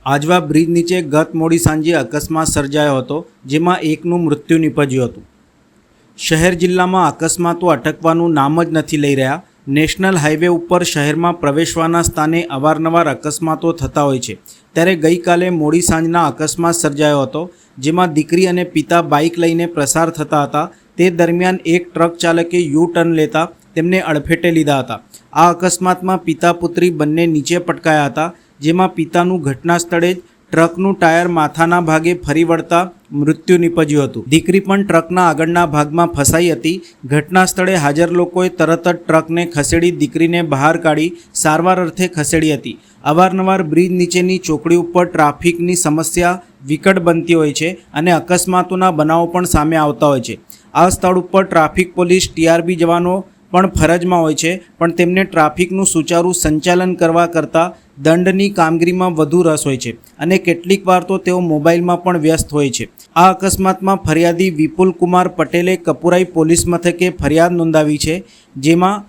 Ajwa bridge નીચે ગત મોડી સાંજે અકસ્માત સર્જાયો હતો, જેમાં એકનું મૃત્યુ નીપજ્યું હતું। શહેર જિલ્લામાં અકસ્માતો અટકવાનું નામ જ નથી લઈ રહ્યા। નેશનલ હાઈવે ઉપર શહેરમાં પ્રવેશવાના સ્થાને અવારનવાર અકસ્માતો થતા હોય છે, ત્યારે ગઈકાલે મોડી સાંજના અકસ્માત સર્જાયો હતો, જેમાં દીકરી અને પિતા બાઇક લઈને પ્રસાર થતા હતા। તે દરમિયાન એક ટ્રક ચાલકે યુ ટર્ન લેતા તેમને અડફેટે લીધા હતા। આ અકસ્માતમાં પિતા પુત્રી બંને નીચે પટકાયા હતા, જેમાં પિતાનું ઘટના સ્થળે જ ટ્રકનું ટાયર માથાના ભાગે ફરી વળતા મૃત્યુ નીપજ્યું હતું। દીકરી પણ ટ્રકના આગળના ભાગમાં ફસાઈ હતી। ઘટના સ્થળે હાજર લોકોએ તરત જ ટ્રકને ખસેડી દીકરીને બહાર કાઢી સારવાર અર્થે ખસેડી હતી। અવારનવાર બ્રિજ નીચેની ચોકડી ઉપર ટ્રાફિકની સમસ્યા વિકટ બનતી હોય છે અને અકસ્માતોના બનાવો પણ સામે આવતા હોય છે। આ સ્થળ ઉપર ટ્રાફિક પોલીસ ટીઆરબી જવાનો પણ ફરજમાં હોય છે, પણ તેમને ટ્રાફિકનું સુચારું સંચાલન કરવા કરતાં દંડની કામગીરીમાં વધુ રસ હોય છે અને કેટલીક વાર તો તેઓ મોબાઈલમાં પણ વ્યસ્ત હોય છે। આ અકસ્માતમાં ફરિયાદી વિપુલ કુમાર પટેલે કપુરાઈ પોલીસ મથકે ફરિયાદ નોંધાવી છે, જેમાં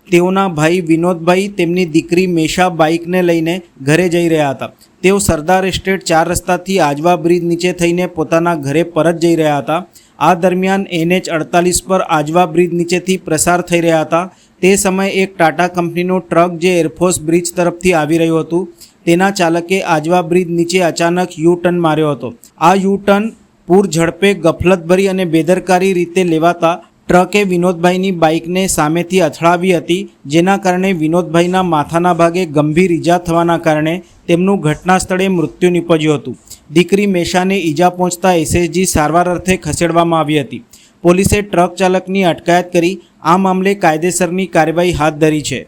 તેઓના ભાઈ વિનોદભાઈ તેમની દીકરી મેશા બાઇકને લઈને ઘરે જઈ રહ્યા હતા। તેઓ સરદાર એસ્ટેટ 4 રસ્તાથી આજવા બ્રિજ નીચે થઈને પોતાના ઘરે પરત જઈ રહ્યા હતા। આ દરમિયાન NH48 પર આજવા બ્રિજ નીચેથી પ્રસાર થઈ રહ્યા હતા। તે સમયે એક ટાટા કંપનીનું ટ્રક જે એરફોર્સ બ્રિજ તરફથી આવી રહ્યું હતું, તેના ચાલકે આજવા બ્રિજ નીચે અચાનક યુ ટર્ન માર્યો હતો। આ યુ ટર્ન પૂર ઝડપે ગફલતભરી અને બેદરકારી રીતે લેવાતા ટ્રકે વિનોદભાઈની બાઇકને સામેથી અથડાવી હતી, જેના કારણે વિનોદભાઈના માથાના ભાગે ગંભીર ઈજા થવાના કારણે તેમનું ઘટના સ્થળે મૃત્યુ નીપજ્યું હતું। દીકરી મેશાને ઈજા પહોંચતા SSG સારવાર અર્થે ખસેડવામાં આવી હતી। પોલીસે ટ્રક ચાલકની અટકાયત કરી આ મામલે કાયદેસરની કાર્યવાહી હાથ ધરી છે।